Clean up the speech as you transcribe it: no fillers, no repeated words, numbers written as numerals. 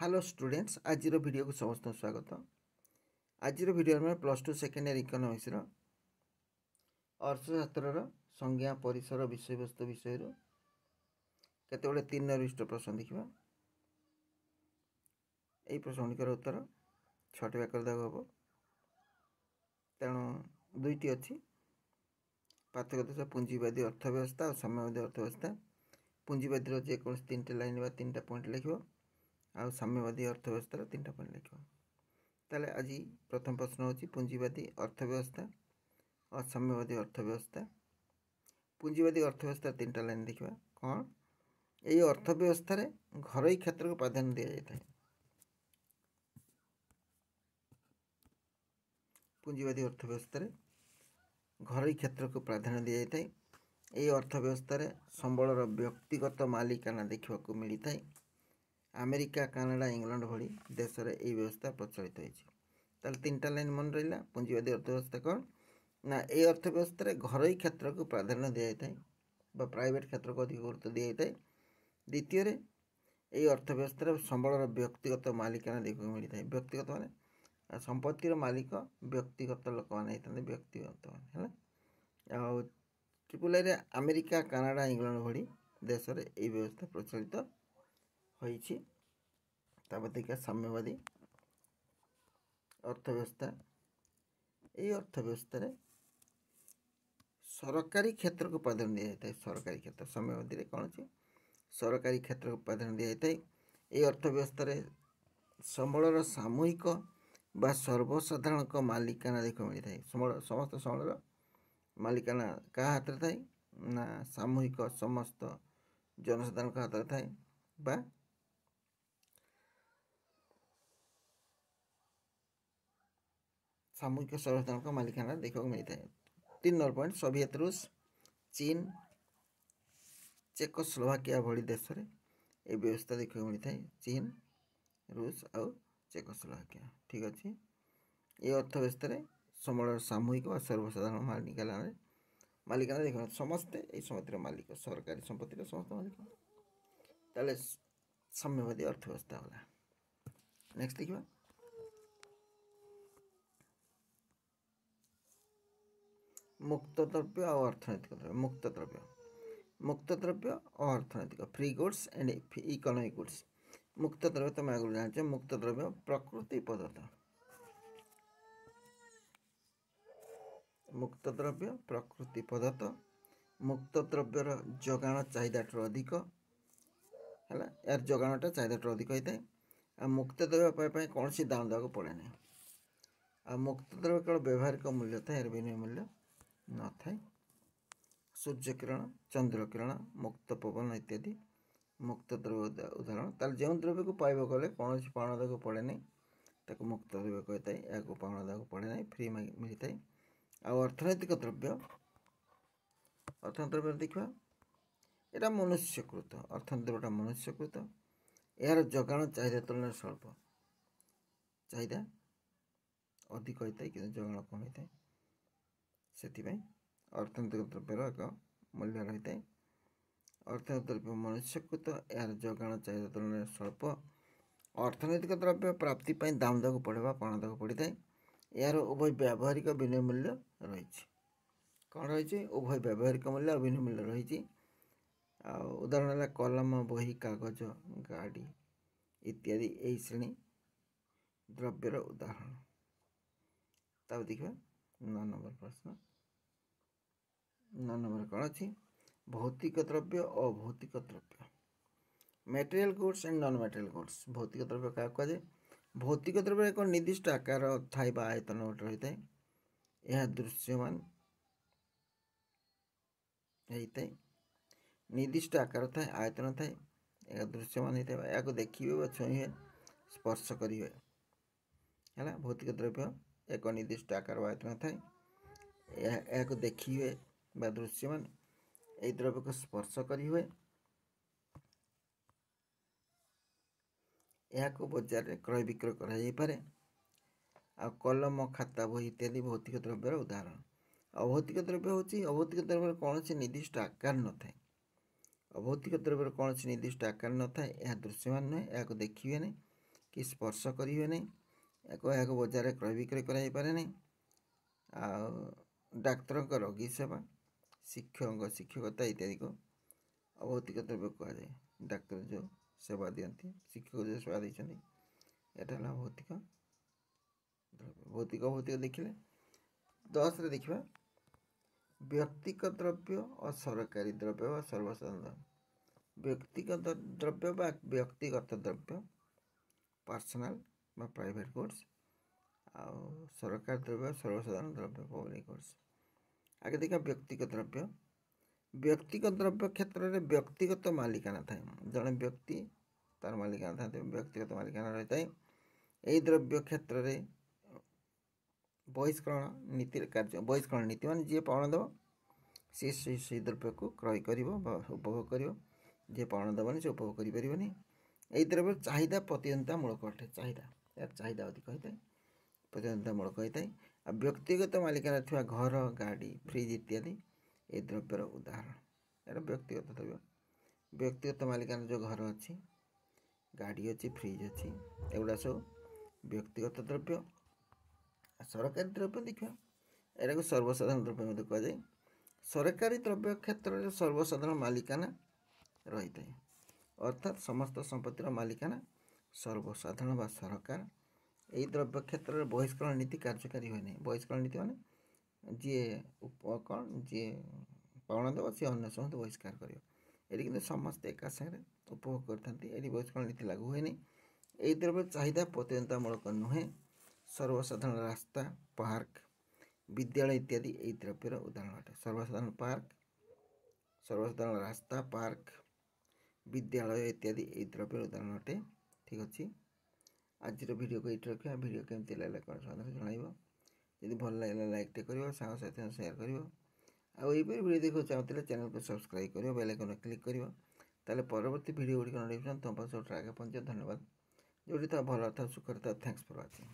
Hello students आज video को समस्त स्वागत। आज वीडियो में +2 सेकेंड ईयर इकोनॉमिक्स अर्थशास्त्र संज्ञा परिसर विषय वस्तु विषय केते 3 निर्दिष्ट प्रश्न देखा। यही प्रश्न उत्तर 6टी व्याकर दाग हम तेणु दुईटी अच्छी पार्थक्य देश पुंजीवादी अर्थव्यवस्था और साम्यवादी अर्थव्यवस्था। पुंजीवादी जेको 3टी लाइन बा 3टा पॉइंट लिख आ साम्यवादी अर्थव्यवस्था 3टा पॉइंट लिख। ताले आज प्रथम प्रश्न होची पुंजीवादी अर्थव्यवस्था और साम्यवादी अर्थव्यवस्था। पुंजीवादी अर्थव्यवस्था 3टा लाइन देखा कौन यही अर्थव्यवस्था रे घरोई क्षेत्र को प्राधान्य दिया जाता है। पुंजीवादी अर्थव्यवस्था रे घरोई क्षेत्र को प्राधान्य दिया जाता है। यही अर्थव्यवस्था रे संबलर व्यक्तिगत मालिकाना देखा मिलता है। अमेरिका कनाडा इंग्लैंड भली देश में यही व्यवस्था प्रचलित होती। 3टा लाइन मन रहा। पुंजीवादी अर्थव्यवस्था कौन ना ये अर्थव्यवस्था घरोई क्षेत्र को प्राधान्य दि जाता है प्राइवेट क्षेत्र को अधिक गुरुत्व दि जाता है। द्वितीय यही अर्थव्यवस्था संबलर व्यक्तिगत मालिकाना देखा मिलता है। व्यक्तिगत माने संपत्तिर मालिक व्यक्तिगत लोक मैंने व्यक्तिगत है। Triple I America Canada England भली देश में यही व्यवस्था प्रचलित होइछि। देखा साम्यवादी अर्थव्यवस्था यही अर्थव्यवस्था सरकारी क्षेत्र को प्राधान्य दिया जाता है। सरकारी क्षेत्र साम्यवादी कौन अच्छे सरकारी क्षेत्र को प्राधान्य दिया जाता है। यही अर्थव्यवस्था संबलर सामूहिक बा सर्वसाधारण मालिकाना देखा मिलता है। समस्त संबलर मालिकाना क्या हाथ में थाए ना सामूहिक समस्त जनसाधारण का हाथ में थाए बा सामूहिक सर्वसाधारण का मालिकाना देखा मिलता है। 3 नंबर पॉइंट सोवियत रूस चीन चेकोस्लोवाकिया भली देश में ये व्यवस्था देखा मिलता है। चीन रूस और चेकोस्लोवाकिया ठीक अच्छे। ये अर्थव्यवस्था समूह सामूहिक और सर्वसाधारण मालिकाना देखा समस्ते ये संपत्तिर मालिक सरकारी संपत्तिर समस्त मालिक ताले साम्यवादी अर्थव्यवस्था होला। नेक्स्ट देखा मुक्त द्रव्य और अर्थनैतिक द्रव्य। मुक्त द्रव्य और अर्थनैतिक free goods and economic goods. मुक्त द्रव्य तुम आगे जानते मुक्त द्रव्य प्रकृति पदार्थ। मुक्त द्रव्य प्रकृति पदार्थ मुक्त द्रव्यर जोगाण चाहिदा अधिक है। यार जोगाणटा चाहिदा अधिक होता है। आ मुक्त द्रव्य कौन सी दाम देवाक पड़े ना। आ मुक्त द्रव्य केवल व्यवहारिक मूल्य था यार विनिमय मूल्य न था। सूर्य किरण चंद्र किरण मुक्त पवन इत्यादि मुक्त द्रव्य उदाहरण। ताल जो द्रव्य को पाइबा गले कौन पाण देवाक पड़े नहीं ताको मुक्त द्रव्य कहता है। या पाण देवाक पड़े नहीं फ्री मिलता है। आ अर्थनैतिक द्रव्य देखा यहाँ मनुष्यकृत अर्थनैतिक द्रव्यटा मनुष्यकृत यार जोगाण चाहिदा तुलन स्वल्प चाहिदा अधिक होता है कि जोगाण कम होता है से अर्थनैतिक द्रव्यर एक मूल्य रही है। अर्थनैतिक द्रव्य मनुष्यकृत यार जोगाण चाहिदा तुलन स्वल्प। अर्थनैतिक द्रव्य प्राप्ति दाम देवाक पड़े पाण देवाक पड़ता है। यार उभय व्यावहारिक विनिमय मूल्य रही कौन रही उभय व्यावहारिक मूल्य और विनिमय मूल्य रही। उदाहरण है कलम बही कागज गाड़ी इत्यादि यही श्रेणी द्रव्यर उदाहरण। तब देखा 9 नंबर प्रश्न। 9 नंबर कौन अच्छी भौतिक द्रव्य और अभौतिक द्रव्य। Material goods and non material goods. भौतिक द्रव्य क्या कहुए भौतिक द्रव्य एक निर्दिष्ट आकार थाए आयतन गोटे रही है। यह दृश्यमान होता है निर्दिष्ट आकार थाए आयतन थाए यह दृश्यमान होता है। या देखिए छुए स्पर्श करेंगे है। भौतिक द्रव्य एक निर्दिष्ट आकार आयतन थाए या देखिए दृश्यमान यही द्रव्य को स्पर्श करेंगे या बजार में क्रय विक्रय करे। आ कलम खाता बही इत्यादि भौतिक द्रव्यर उदाहरण। अभौतिक द्रव्य होची अभौतिक द्रव्य कौन से निर्दिष्ट आकार न थाए। अभौतिक द्रव्य कौन से निर्दिष्ट आकार न थाए यह दृश्यमान नुहे या देखिए नहीं कि स्पर्श करेंगे नहीं, या बजार में क्रय विक्रय कराई डाक्तर रोगी सेवा, शिक्षकता इत्यादि को अभौतिक द्रव्य कहुए। डाक्तर जो सेवा दिखती, शिक्षक जो सेवा देते, यहाँ है भौतिक द्रव्य। भौतिक भौतिक देखिले 10 रे देखा व्यक्तिगत द्रव्य और सरकारी द्रव्य व सर्वसाधारण। व्यक्तिगत द्रव्य बा व्यक्तिगत द्रव्य पर्सनल बा प्राइवेट गुड्स, आउ सरकार द्रव्य सर्वसाधारण द्रव्य पब्लिक गुड्स। आगे देखा व्यक्तिगत द्रव्य। व्यक्तिगत द्रव्य क्षेत्र में व्यक्तिगत मालिकाना थाए, जड़े व्यक्ति तार मालिकाना था व्यक्तिगत मालिकाना रही है। यही द्रव्य क्षेत्र में बहिष्करण नीति कार्य, बहिष्करण नीति मान जी पाउन देव से द्रव्य को क्रय कर उपभोग कर, जी पाउन देवनी से उपभोग कर। यही द्रव्य चाहिदा प्रतिद्वंदितामूलक अटे, चाहिदा यार चाहिदा अधिक होता है, प्रतिद्वंदितामूलक होता है। आ व्यक्तिगत मालिकाना थी घर, गाड़ी, फ्रिज इत्यादि ये द्रव्यर उदाहरण। यार व्यक्तिगत द्रव्य, व्यक्तिगत मालिकाना जो घर अच्छी, गाड़ी अच्छी, फ्रिज अच्छी, एगुड़ा सब व्यक्तिगत द्रव्य। सरकारी द्रव्य देखा यहाँ को सर्वसाधारण द्रव्य मत कहुए। सरकारी द्रव्य क्षेत्र में सर्वसाधारण मालिकाना रही है, अर्थात समस्त संपत्तिर मालिकाना सर्वसाधारण बा सरकार। यही द्रव्य क्षेत्र में बहिष्करण नीति कार्यकारी हुए नहीं। बहिष्करण नीति माने जी कौन जी पाउन देव सी अन्य समस्त बहिष्कार कर, ये कि समस्ते एका सागर उपभोग करते, बहिष्करण नीति लागू हुए नहीं। यही द्रव्य चाहिदा प्रतिद्वंदितामूलक नुहे। सर्वसाधारण रास्ता, पार्क, विद्यालय इत्यादि यही द्रव्यर उदाहरण अटे। सर्वसाधारण पार्क, सर्वसाधारण रास्ता, पार्क, विद्यालय इत्यादि यही द्रव्यर उदाहरण अटे। ठीक अच्छे, आज वीडियो को ये रखा। वीडियो केमती लगे कौन जन, जब भल लगे लाइक टे कर, सांग साथी सेयार कर, आईपरी वीडियो देखो चाहते चैनल को सब्सक्राइब कर, बेल आइकन क्लिक कर, ताले परवर्ती वीडियो गुड़िक नोटिफिकेशन तुम पास आगे पहुँचे। धन्यवाद। जोड़ी था भल था सुखर था। Thanks for watching.